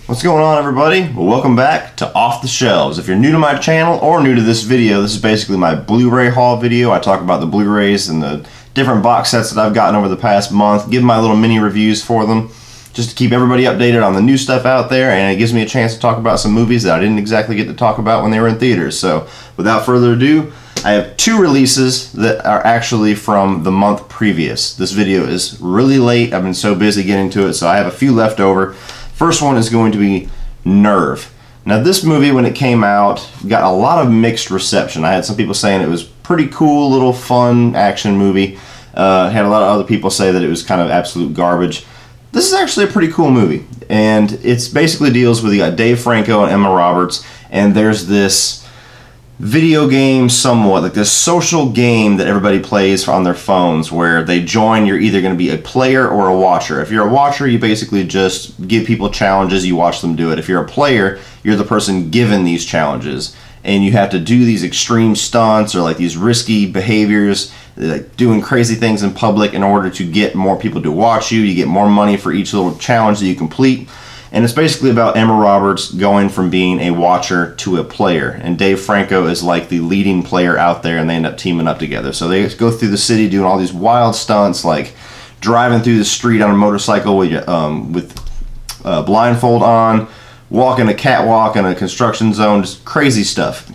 What's going on, everybody? Well, welcome back to Off the Shelves. If you're new to my channel or new to this video, this is basically my Blu-ray haul video. I talk about the Blu-rays and the different box sets that I've gotten over the past month, give my little mini reviews for them, just to keep everybody updated on the new stuff out there, and it gives me a chance to talk about some movies that I didn't exactly get to talk about when they were in theaters. So, without further ado, I have two releases that are actually from the month previous. This video is really late. I've been so busy getting to it, so I have a few left over. First one is going to be Nerve. Now this movie, when it came out, got a lot of mixed reception. I had some people saying it was pretty cool, little fun action movie. Had a lot of other people say that it was kind of absolute garbage. This is actually a pretty cool movie, and it's basically deals with, you got Dave Franco and Emma Roberts, and there's this video game, somewhat like this social game that everybody plays on their phones, where they join. You're either going to be a player or a watcher. If you're a watcher, you basically just give people challenges, you watch them do it. If you're a player, you're the person given these challenges, and you have to do these extreme stunts or like these risky behaviors, like doing crazy things in public in order to get more people to watch you. You get more money for each little challenge that you complete. And it's basically about Emma Roberts going from being a watcher to a player. And Dave Franco is like the leading player out there, and they end up teaming up together. So they go through the city doing all these wild stunts, like driving through the street on a motorcycle with blindfold on, walking a catwalk in a construction zone, just crazy stuff.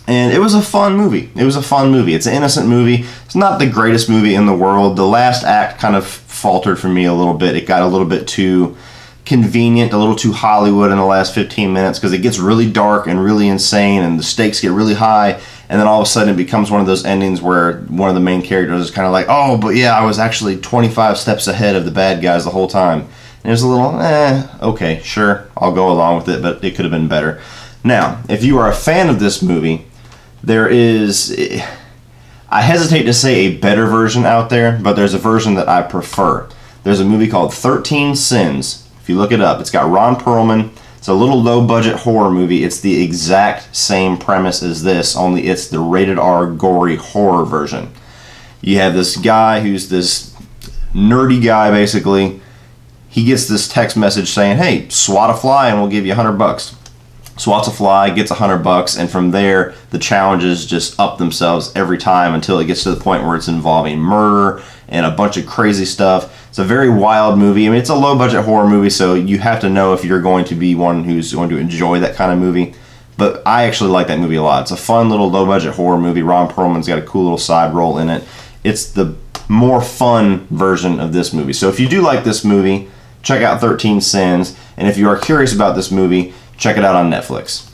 And it was a fun movie. It was a fun movie. It's an innocent movie. It's not the greatest movie in the world. The last act kind of faltered for me a little bit. It got a little bit too convenient, a little too Hollywood in the last 15 minutes, because it gets really dark and really insane and the stakes get really high, and then all of a sudden it becomes one of those endings where one of the main characters is kind of like, oh, but yeah, I was actually 25 steps ahead of the bad guys the whole time. And there's a little, okay, sure, I'll go along with it, but it could have been better. Now, if you are a fan of this movie, there is, I hesitate to say a better version out there, but there's a version that I prefer. There's a movie called 13 Sins. If you look it up, it's got Ron Perlman. It's a little low-budget horror movie. It's the exact same premise as this, only it's the rated R gory horror version. You have this guy who's this nerdy guy, basically. He gets this text message saying, hey, swat a fly and we'll give you $100. Swats a fly, gets $100, and from there the challenges just up themselves every time until it gets to the point where it's involving murder and a bunch of crazy stuff. It's a very wild movie. I mean, it's a low-budget horror movie, so you have to know if you're going to be one who's going to enjoy that kind of movie. But I actually like that movie a lot. It's a fun little low-budget horror movie. Ron Perlman's got a cool little side role in it. It's the more fun version of this movie. So if you do like this movie, check out 13 Sins. And if you are curious about this movie, check it out on Netflix.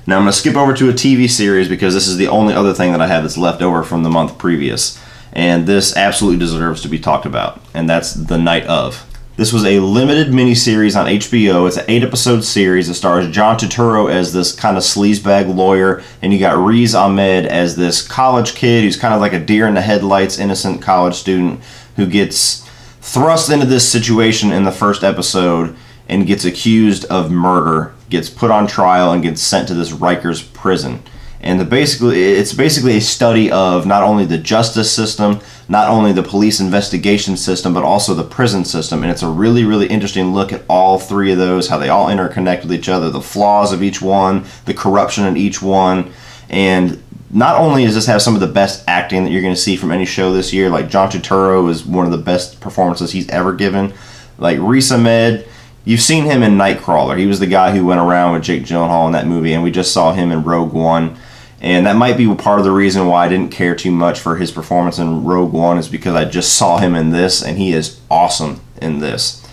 Now I'm going to skip over to a TV series because this is the only other thing that I have that's left over from the month previous. And this absolutely deserves to be talked about. And that's The Night Of. This was a limited miniseries on HBO. It's an 8-episode series. It stars John Turturro as this kind of sleazebag lawyer. And you got Riz Ahmed as this college kid who's kind of like a deer in the headlights, innocent college student who gets thrust into this situation in the first episode and gets accused of murder, gets put on trial, and gets sent to this Rikers prison. And it's basically a study of not only the justice system, not only the police investigation system, but also the prison system. And it's a really, really interesting look at all three of those, how they all interconnect with each other, the flaws of each one, the corruption in each one. And not only does this have some of the best acting that you're going to see from any show this year, like John Turturro is one of the best performances he's ever given. Like Riz Ahmed, you've seen him in Nightcrawler. He was the guy who went around with Jake Gyllenhaal in that movie, and we just saw him in Rogue One. And that might be part of the reason why I didn't care too much for his performance in Rogue One, is because I just saw him in this, and he is awesome in this.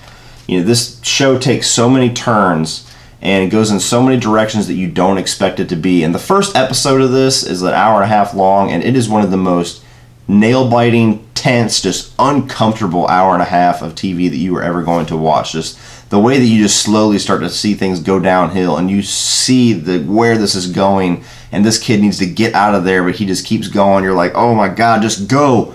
You know, this show takes so many turns, and it goes in so many directions that you don't expect it to be. And the first episode of this is an hour and a half long, and it is one of the most nail-biting, tense, just uncomfortable hour and a half of TV that you are ever going to watch. Just the way that you just slowly start to see things go downhill, and you see where this is going, and this kid needs to get out of there, but he just keeps going. You're like, oh my God, just go.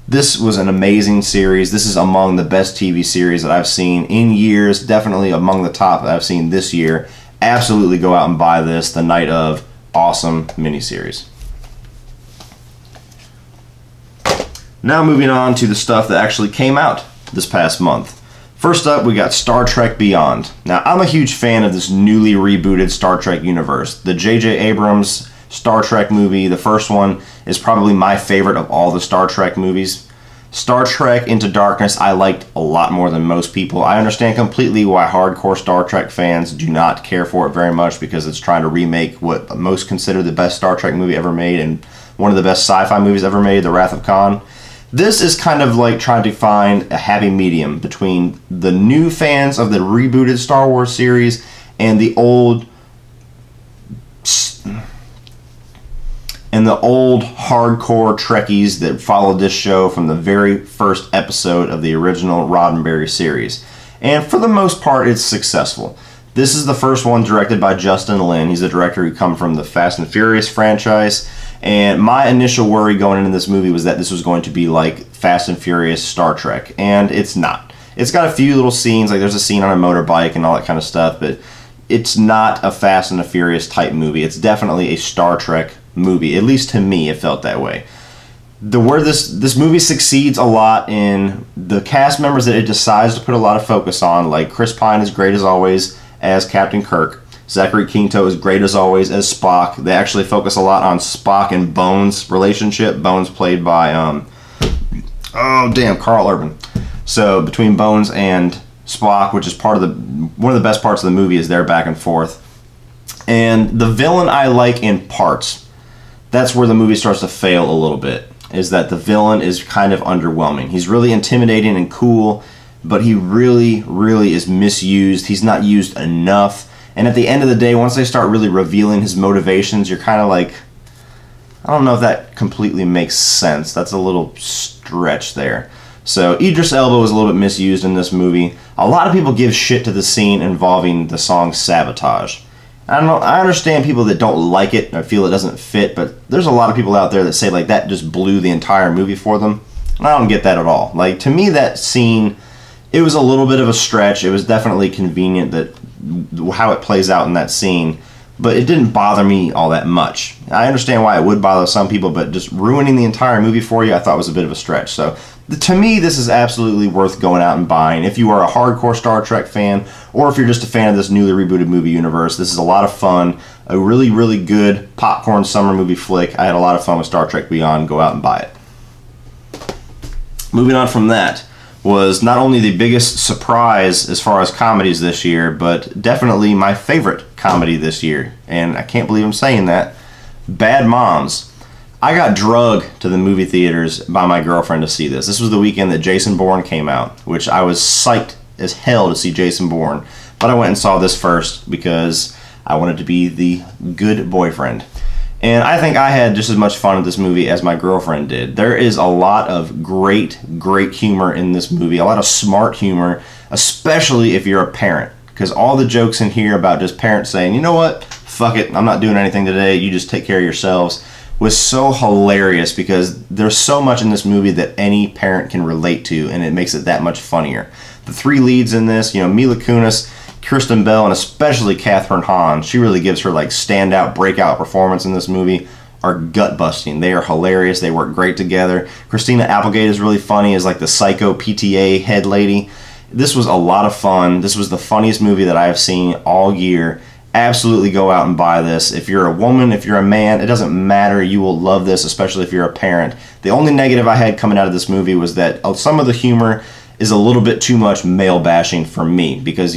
This was an amazing series. This is among the best TV series that I've seen in years, definitely among the top that I've seen this year. Absolutely go out and buy this, The Night Of. Awesome miniseries. Now moving on to the stuff that actually came out this past month. First up, we got Star Trek Beyond. Now, I'm a huge fan of this newly rebooted Star Trek universe. The J.J. Abrams Star Trek movie, the first one, is probably my favorite of all the Star Trek movies. Star Trek Into Darkness I liked a lot more than most people. I understand completely why hardcore Star Trek fans do not care for it very much, because it's trying to remake what most consider the best Star Trek movie ever made and one of the best sci-fi movies ever made, The Wrath of Khan. This is kind of like trying to find a happy medium between the new fans of the rebooted Star Wars series and the old hardcore Trekkies that followed this show from the very first episode of the original Roddenberry series. And for the most part, it's successful. This is the first one directed by Justin Lin. He's a director who come from the Fast and Furious franchise. And my initial worry going into this movie was that this was going to be like Fast and Furious Star Trek. And it's not. It's got a few little scenes, like there's a scene on a motorbike and all that kind of stuff, but it's not a Fast and the Furious type movie. It's definitely a Star Trek movie. At least to me, it felt that way. Where this movie succeeds a lot in the cast members that it decides to put a lot of focus on, like Chris Pine is great as always as Captain Kirk. Zachary Quinto is great as always as Spock. They actually focus a lot on Spock and Bones' relationship. Bones played by, Carl Urban. So between Bones and Spock, which is one of the best parts of the movie, is their back and forth. And the villain I like in parts. That's where the movie starts to fail a little bit, is that the villain is kind of underwhelming. He's really intimidating and cool, but he really, really is misused. He's not used enough. And at the end of the day, once they start really revealing his motivations, you're kind of like, I don't know if that completely makes sense. That's a little stretch there. So Idris Elba was a little bit misused in this movie. A lot of people give shit to the scene involving the song Sabotage. I don't know, I understand people that don't like it or feel it doesn't fit, but there's a lot of people out there that say like that just blew the entire movie for them. And I don't get that at all. Like, to me, that scene, it was a little bit of a stretch. It was definitely convenient that how it plays out in that scene, but it didn't bother me all that much. I understand why it would bother some people, but just ruining the entire movie for you, I thought was a bit of a stretch. So to me, this is absolutely worth going out and buying. If you are a hardcore Star Trek fan, or if you're just a fan of this newly rebooted movie universe, this is a lot of fun. A really, really good popcorn summer movie flick. I had a lot of fun with Star Trek Beyond. Go out and buy it. Moving on from that was not only the biggest surprise as far as comedies this year, but definitely my favorite comedy this year. And I can't believe I'm saying that. Bad Moms. I got drugged to the movie theaters by my girlfriend to see this. This was the weekend that Jason Bourne came out, which I was psyched as hell to see Jason Bourne. But I went and saw this first because I wanted to be the good boyfriend. And I think I had just as much fun with this movie as my girlfriend did. There is a lot of great, great humor in this movie. A lot of smart humor, especially if you're a parent. Because all the jokes in here about just parents saying, you know what, fuck it, I'm not doing anything today, you just take care of yourselves, was so hilarious because there's so much in this movie that any parent can relate to, and it makes it that much funnier. The three leads in this, Mila Kunis, Kirsten Bell, and especially Kathryn Hahn, she really gives her like standout breakout performance in this movie, are gut busting. They are hilarious. They work great together. Christina Applegate is really funny as like the psycho PTA head lady. This was a lot of fun. This was the funniest movie that I have seen all year. Absolutely go out and buy this. If you're a woman, if you're a man, it doesn't matter. You will love this, especially if you're a parent. The only negative I had coming out of this movie was that some of the humor is a little bit too much male bashing for me because,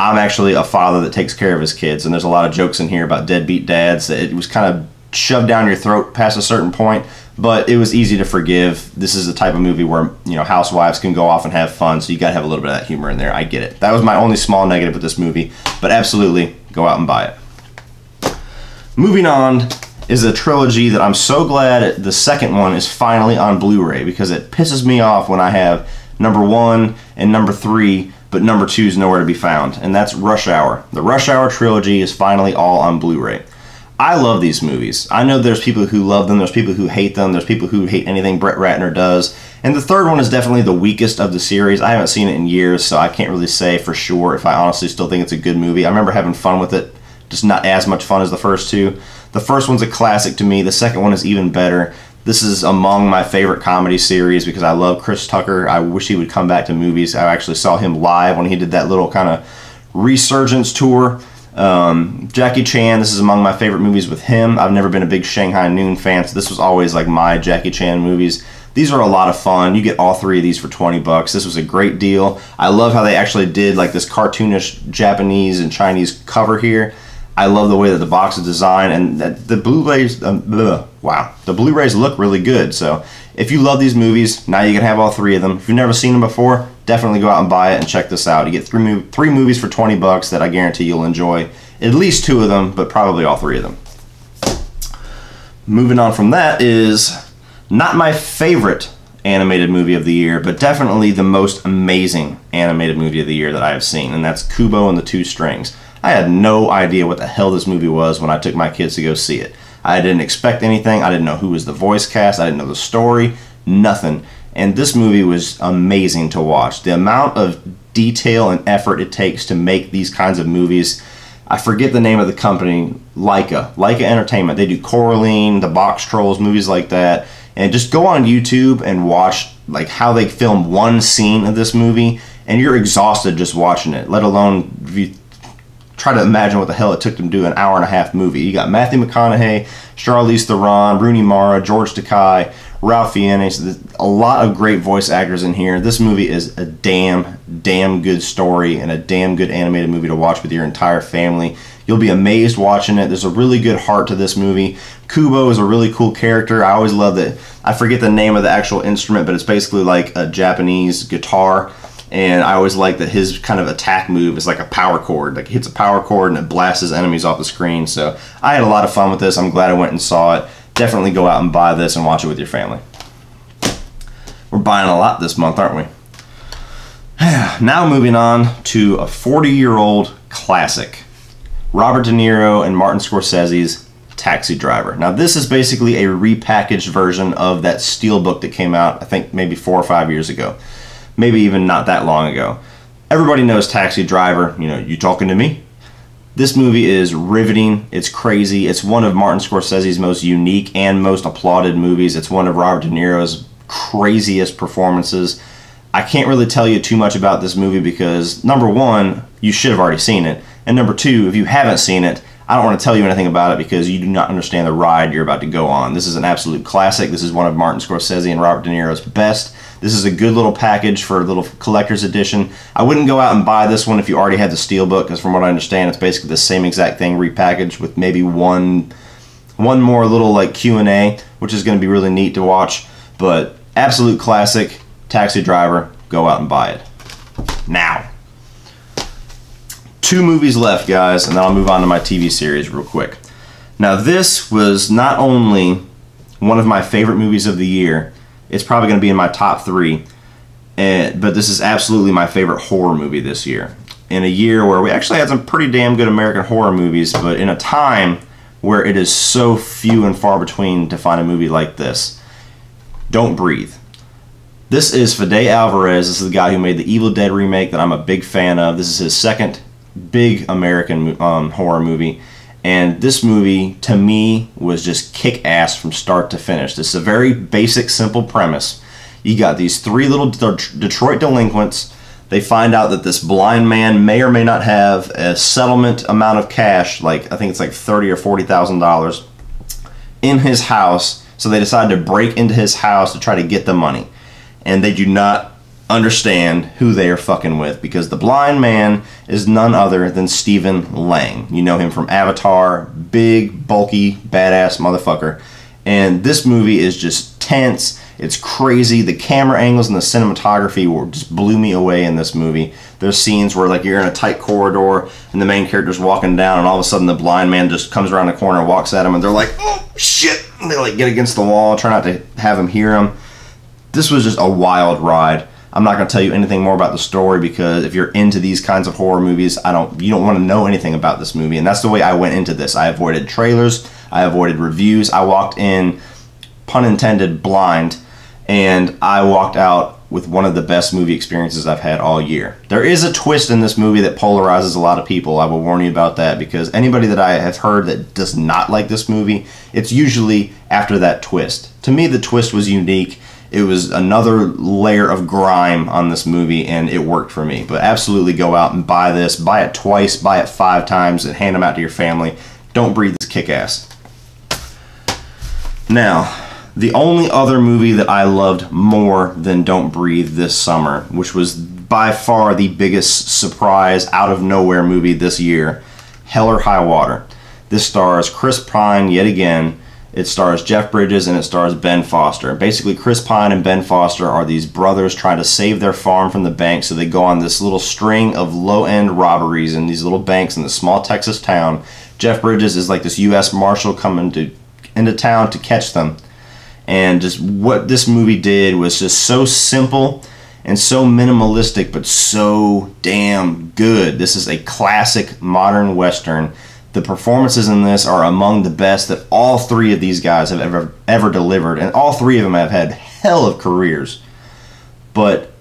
I'm actually a father that takes care of his kids, and there's a lot of jokes in here about deadbeat dads that it was kind of shoved down your throat past a certain point, but it was easy to forgive. This is the type of movie where, housewives can go off and have fun, so you gotta have a little bit of that humor in there. I get it. That was my only small negative with this movie, but absolutely go out and buy it. Moving on is a trilogy that I'm so glad the second one is finally on Blu-ray, because it pisses me off when I have number 1 and number 3, but number 2 is nowhere to be found, and that's Rush Hour. The Rush Hour trilogy is finally all on Blu-ray. I love these movies. I know there's people who love them, there's people who hate them, there's people who hate anything Brett Ratner does, and the third one is definitely the weakest of the series. I haven't seen it in years, so I can't really say for sure if I honestly still think it's a good movie. I remember having fun with it, just not as much fun as the first two. The first one's a classic to me, the second one is even better. This is among my favorite comedy series because I love Chris Tucker. I wish he would come back to movies. I actually saw him live when he did that little kind of resurgence tour. Jackie Chan, this is among my favorite movies with him. I've never been a big Shanghai Noon fan, so this was always like my Jackie Chan movies. These are a lot of fun. You get all three of these for 20 bucks. This was a great deal. I love how they actually did like this cartoonish Japanese and Chinese cover here. I love the way that the box is designed, and that the Blu-rays, wow, the Blu-rays look really good. So if you love these movies, now you can have all three of them. If you've never seen them before, definitely go out and buy it and check this out. You get three movies for 20 bucks that I guarantee you'll enjoy. At least two of them, but probably all three of them. Moving on from that is not my favorite animated movie of the year, but definitely the most amazing animated movie of the year that I have seen, and that's Kubo and the Two Strings. I had no idea what the hell this movie was when I took my kids to go see it. I didn't expect anything. I didn't know who was the voice cast. I didn't know the story. Nothing. And this movie was amazing to watch. The amount of detail and effort it takes to make these kinds of movies. I forget the name of the company. Leica Entertainment. They do Coraline, The Box Trolls, movies like that. And just go on YouTube and watch like how they film one scene of this movie, and you're exhausted just watching it, let alone if you try to imagine what the hell it took them to do an hour-and-a-half movie. You got Matthew McConaughey, Charlize Theron, Rooney Mara, George Takei, Ralph Fiennes, a lot of great voice actors in here. This movie is a damn good story and a damn good animated movie to watch with your entire family. You'll be amazed watching it. There's a really good heart to this movie. Kubo is a really cool character. I always love that. I forget the name of the actual instrument, but it's basically like a Japanese guitar. And I always like that his kind of attack move is like a power chord. Like he hits a power chord and it blasts his enemies off the screen. So I had a lot of fun with this. I'm glad I went and saw it. Definitely go out and buy this and watch it with your family. We're buying a lot this month, aren't we? Now moving on to a 40-year-old classic. Robert De Niro and Martin Scorsese's Taxi Driver. Now this is basically a repackaged version of that Steelbook that came out, I think maybe 4 or 5 years ago. Maybe even not that long ago. Everybody knows Taxi Driver. You know, you talking to me? This movie is riveting. It's crazy. It's one of Martin Scorsese's most unique and most applauded movies. It's one of Robert De Niro's craziest performances. I can't really tell you too much about this movie because, number one, you should have already seen it. And number two, if you haven't seen it, I don't want to tell you anything about it because you do not understand the ride you're about to go on. This is an absolute classic. This is one of Martin Scorsese and Robert De Niro's best. This is a good little package for a little collector's edition. I wouldn't go out and buy this one if you already had the Steelbook because from what I understand, it's basically the same exact thing repackaged with maybe one more little like Q&A, which is going to be really neat to watch. But absolute classic, Taxi Driver. Go out and buy it. Now. 2 movies left, guys, and then I'll move on to my TV series real quick. Now, this was not only one of my favorite movies of the year, it's probably going to be in my top 3, but this is absolutely my favorite horror movie this year. In a year where we actually had some pretty damn good American horror movies, but in a time where it is so few and far between to find a movie like this. Don't Breathe. This is Fede Alvarez. This is the guy who made the Evil Dead remake that I'm a big fan of. This is his second big American horror movie, and this movie to me was just kick-ass from start to finish. This is a very basic, simple premise. You got these 3 little Detroit delinquents. They find out that this blind man may or may not have a settlement amount of cash, like I think it's like $30,000 or $40,000 in his house, so they decide to break into his house to try to get the money, and they do not understand who they are fucking with because the blind man is none other than Stephen Lang. You know him from Avatar, big, bulky, badass motherfucker. And this movie is just tense. It's crazy. The camera angles and the cinematography just blew me away in this movie. There's scenes where like you're in a tight corridor and the main character's walking down and all of a sudden the blind man just comes around the corner and walks at him and they're like, oh shit, and they like get against the wall, try not to have him hear him. This was just a wild ride. I'm not going to tell you anything more about the story because if you're into these kinds of horror movies, you don't want to know anything about this movie. And that's the way I went into this. I avoided trailers. I avoided reviews. I walked in, pun intended, blind. And I walked out with one of the best movie experiences I've had all year. There is a twist in this movie that polarizes a lot of people. I will warn you about that, because anybody that I have heard that does not like this movie, it's usually after that twist. To me, the twist was unique. It was another layer of grime on this movie, and it worked for me. But absolutely go out and buy this. Buy it twice, buy it 5 times, and hand them out to your family. Don't Breathe is kick-ass. Now, the only other movie that I loved more than Don't Breathe this summer, which was by far the biggest surprise out of nowhere movie this year, Hell or High Water. This stars Chris Pine yet again. It stars Jeff Bridges and it stars Ben Foster. Basically, Chris Pine and Ben Foster are these brothers trying to save their farm from the bank, so they go on this little string of low-end robberies in these little banks in this small Texas town. Jeff Bridges is like this U.S. Marshal coming into town to catch them. And just what this movie did was just so simple and so minimalistic, but so damn good. This is a classic modern Western. The performances in this are among the best that all 3 of these guys have ever delivered, and all 3 of them have had hell of careers. But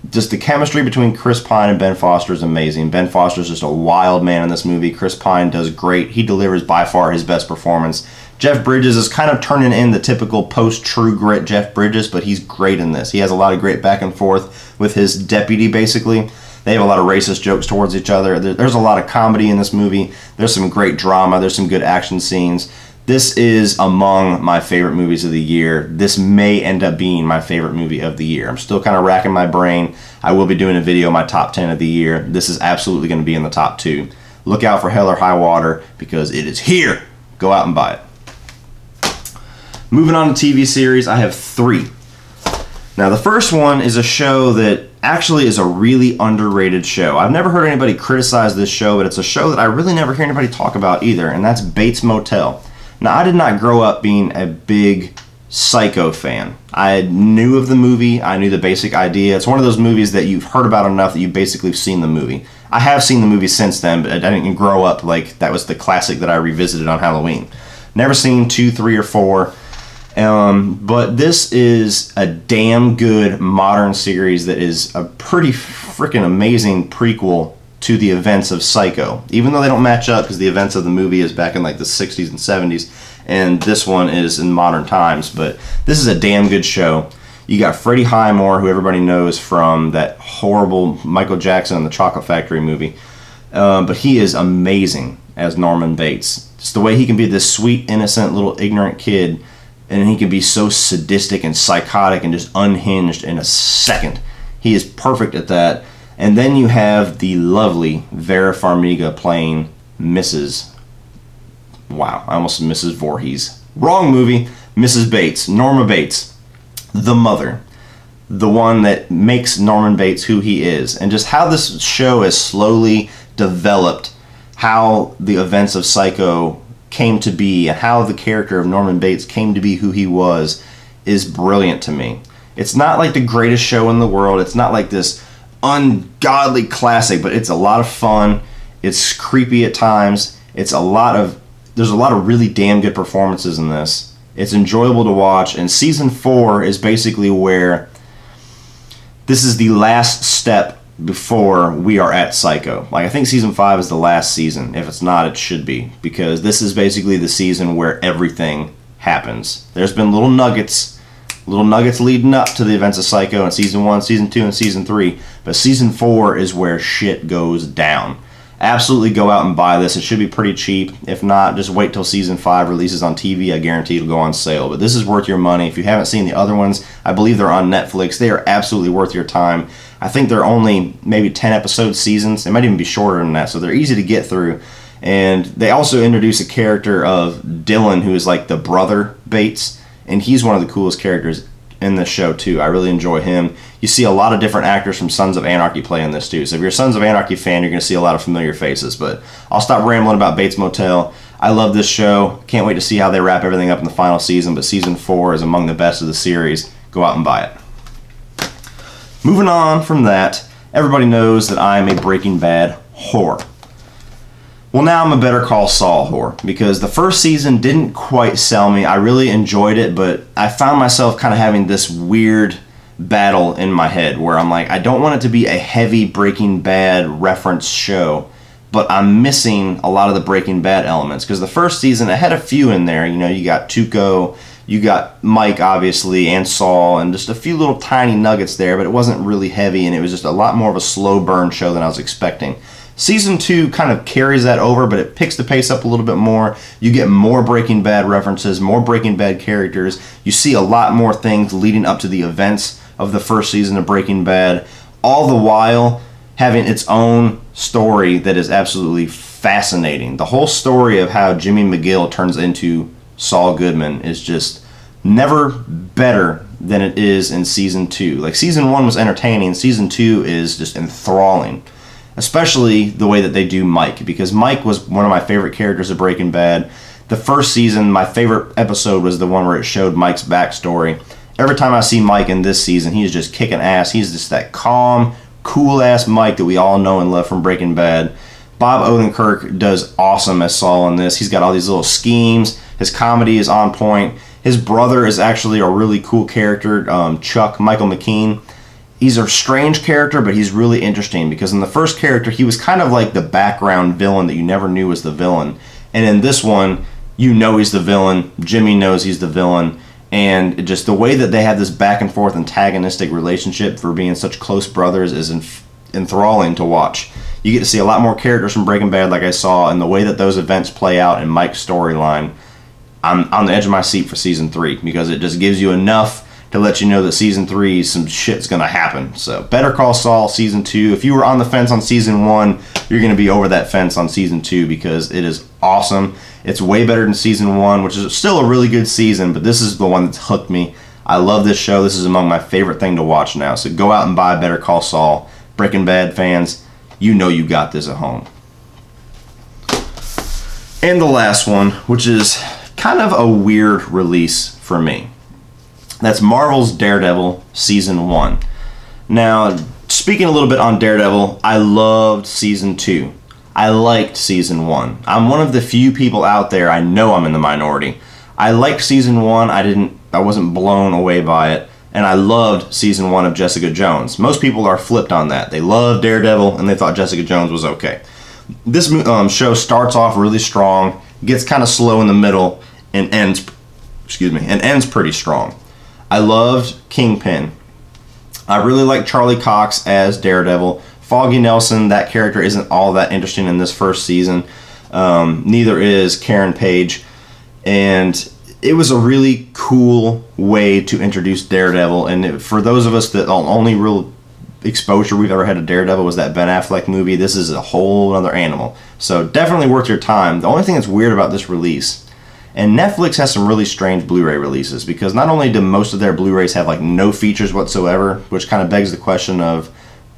just the chemistry between Chris Pine and Ben Foster is amazing. Ben Foster is just a wild man in this movie. Chris Pine does great. He delivers by far his best performance. Jeff Bridges is kind of turning in the typical post-True Grit Jeff Bridges, but he's great in this. He has a lot of great back and forth with his deputy, basically. They have a lot of racist jokes towards each other. There's a lot of comedy in this movie. There's some great drama. There's some good action scenes. This is among my favorite movies of the year. This may end up being my favorite movie of the year. I'm still kind of racking my brain. I will be doing a video, my top 10 of the year. This is absolutely going to be in the top 2. Look out for Hell or High Water, because it is here. Go out and buy it. Moving on to TV series, I have 3. Now, the first one is a show that actually is a really underrated show. I've never heard anybody criticize this show, but it's a show that I really never hear anybody talk about either, and that's Bates Motel. Now, I did not grow up being a big Psycho fan. I knew of the movie. I knew the basic idea. It's one of those movies that you've heard about enough that you've basically seen the movie. I have seen the movie since then, but I didn't grow up like that was the classic that I revisited on Halloween. Never seen 2, 3, or 4. But this is a damn good modern series that is a pretty freaking amazing prequel to the events of Psycho. Even though they don't match up, because the events of the movie is back in like the 60s and 70s, and this one is in modern times. But this is a damn good show. You got Freddie Highmore, who everybody knows from that horrible Michael Jackson and the Chocolate Factory movie. But he is amazing as Norman Bates. Just the way he can be this sweet, innocent, little ignorant kid, and he can be so sadistic and psychotic and just unhinged in a second. He is perfect at that. And then you have the lovely Vera Farmiga playing Mrs. Wow, I almost said Mrs. Voorhees. Wrong movie. Mrs. Bates, Norma Bates, the mother, the one that makes Norman Bates who he is. And just how this show has slowly developed how the events of Psycho came to be and how the character of Norman Bates came to be who he was is brilliant to me. It's not like the greatest show in the world. It's not like this ungodly classic, but it's a lot of fun. It's creepy at times. There's a lot of really damn good performances in this. It's enjoyable to watch, and season 4 is basically where this is the last step before we are at Psycho. Like, I think season 5 is the last season. If it's not, it should be, because this is basically the season where everything happens. There's been little nuggets leading up to the events of Psycho in season 1, season 2, and season 3, but season 4 is where shit goes down. Absolutely go out and buy this. It should be pretty cheap. If not, just wait till season 5 releases on TV. I guarantee it'll go on sale. But this is worth your money. If you haven't seen the other ones, I believe they're on Netflix. They are absolutely worth your time. I think they're only maybe 10 episode seasons. They might even be shorter than that, so they're easy to get through. And they also introduce a character of Dylan, who is like the brother Bates, and he's one of the coolest characters in this show too. I really enjoy him. You see a lot of different actors from Sons of Anarchy play in this too. So if you're a Sons of Anarchy fan, you're going to see a lot of familiar faces. But I'll stop rambling about Bates Motel. I love this show. Can't wait to see how they wrap everything up in the final season. But season 4 is among the best of the series. Go out and buy it. Moving on from that, everybody knows that I am a Breaking Bad whore. Well, now I'm a Better Call Saul whore, because the first season didn't quite sell me. I really enjoyed it, but I found myself kind of having this weird battle in my head where I'm like, I don't want it to be a heavy Breaking Bad reference show, but I'm missing a lot of the Breaking Bad elements, because the first season, it had a few in there. You know, you got Tuco, you got Mike, obviously, and Saul, and just a few little tiny nuggets there, but it wasn't really heavy, and it was just a lot more of a slow burn show than I was expecting. Season 2 kind of carries that over, but it picks the pace up a little bit more. You get more Breaking Bad references, more Breaking Bad characters. You see a lot more things leading up to the events of the first season of Breaking Bad, all the while having its own story that is absolutely fascinating. The whole story of how Jimmy McGill turns into Saul Goodman is just never better than it is in Season 2. Like, Season 1 was entertaining, Season 2 is just enthralling. Especially the way that they do Mike, because Mike was one of my favorite characters of Breaking Bad. The first season, my favorite episode was the one where it showed Mike's backstory. Every time I see Mike in this season, he's just kicking ass. He's just that calm, cool-ass Mike that we all know and love from Breaking Bad. Bob Odenkirk does awesome as Saul in this. He's got all these little schemes. His comedy is on point. His brother is actually a really cool character, Chuck, Michael McKean. He's a strange character, but he's really interesting, because in the first character, he was kind of like the background villain that you never knew was the villain. And in this one, you know he's the villain. Jimmy knows he's the villain. And just the way that they have this back and forth antagonistic relationship for being such close brothers is enthralling to watch. You get to see a lot more characters from Breaking Bad, like I saw, and the way that those events play out in Mike's storyline. I'm on the edge of my seat for Season 3, because it just gives you enough to let you know that Season 3, some shit's going to happen. So, Better Call Saul Season 2. If you were on the fence on Season 1, you're going to be over that fence on Season 2, because it is awesome. It's way better than Season 1, which is still a really good season, but this is the one that's hooked me. I love this show. This is among my favorite thing to watch now. So go out and buy Better Call Saul. Breaking Bad fans, you know you got this at home. And the last one, which is kind of a weird release for me. That's Marvel's Daredevil Season 1. Now, speaking a little bit on Daredevil, I loved Season 2. I liked Season 1. I'm one of the few people out there, I know I'm in the minority. I liked Season 1, I wasn't blown away by it, and I loved Season 1 of Jessica Jones. Most people are flipped on that. They love Daredevil, and they thought Jessica Jones was okay. This show starts off really strong, gets kind of slow in the middle, and ends pretty strong. I loved Kingpin. I really like Charlie Cox as Daredevil. Foggy Nelson, that character isn't all that interesting in this first season. Neither is Karen Page. And it was a really cool way to introduce Daredevil. And for those of us that the only real exposure we've ever had to Daredevil was that Ben Affleck movie, this is a whole other animal. So definitely worth your time. The only thing that's weird about this release, and Netflix has some really strange Blu-ray releases, because not only do most of their Blu-rays have like no features whatsoever, which kind of begs the question of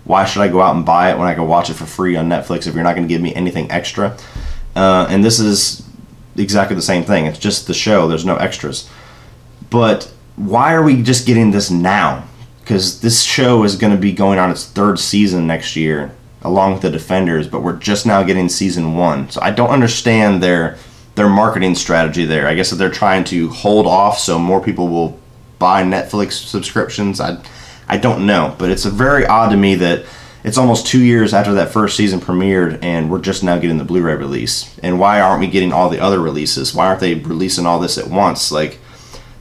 why should I go out and buy it when I can watch it for free on Netflix if you're not going to give me anything extra? And this is exactly the same thing. It's just the show. There's no extras. But why are we just getting this now? Because this show is going to be going on its 3rd season next year, along with The Defenders, but we're just now getting Season 1. So I don't understand their marketing strategy there. I guess that they're trying to hold off so more people will buy Netflix subscriptions. I don't know, but it's very odd to me that it's almost 2 years after that first season premiered and we're just now getting the Blu-ray release. And why aren't we getting all the other releases? Why aren't they releasing all this at once? Like,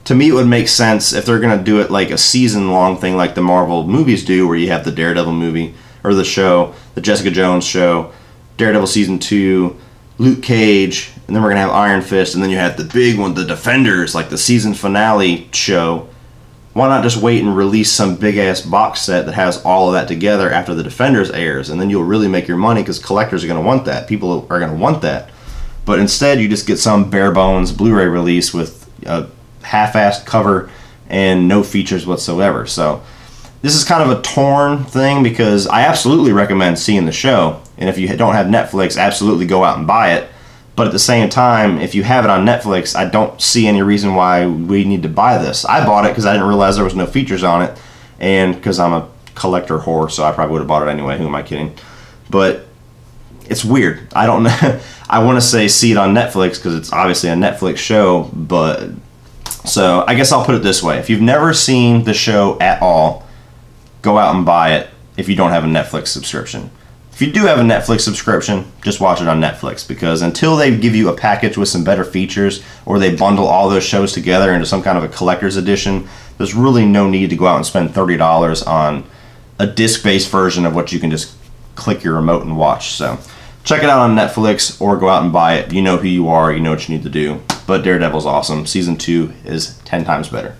to me it would make sense if they're going to do it like a season-long thing like the Marvel movies do, where you have the Daredevil movie, or the show, the Jessica Jones show, Daredevil Season 2, Luke Cage, and then we're going to have Iron Fist, and then you have the big one, The Defenders, like the season finale show. Why not just wait and release some big-ass box set that has all of that together after The Defenders airs, and then you'll really make your money, because collectors are going to want that. People are going to want that. But instead, you just get some bare-bones Blu-ray release with a half-assed cover and no features whatsoever. So this is kind of a torn thing, because I absolutely recommend seeing the show, and if you don't have Netflix, absolutely go out and buy it. But at the same time, if you have it on Netflix, I don't see any reason why we need to buy this. I bought it because I didn't realize there was no features on it, and because I'm a collector whore, so I probably would have bought it anyway. Who am I kidding? But it's weird. I don't know. I want to say see it on Netflix because it's obviously a Netflix show, but so I guess I'll put it this way. If you've never seen the show at all, go out and buy it if you don't have a Netflix subscription. If you do have a Netflix subscription, just watch it on Netflix, because until they give you a package with some better features, or they bundle all those shows together into some kind of a collector's edition, there's really no need to go out and spend $30 on a disc-based version of what you can just click your remote and watch. So check it out on Netflix or go out and buy it. You know who you are, you know what you need to do. But Daredevil's awesome. Season 2 is 10 times better.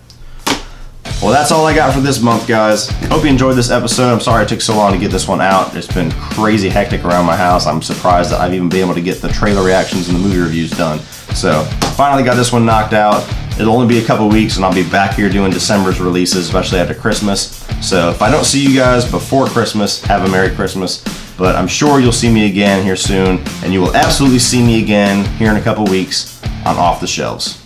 Well, that's all I got for this month, guys. Hope you enjoyed this episode. I'm sorry it took so long to get this one out. It's been crazy hectic around my house. I'm surprised that I've even been able to get the trailer reactions and the movie reviews done. So finally got this one knocked out. It'll only be a couple weeks and I'll be back here doing December's releases, especially after Christmas. So if I don't see you guys before Christmas, have a Merry Christmas. But I'm sure you'll see me again here soon, and you will absolutely see me again here in a couple weeks on Off the Shelves.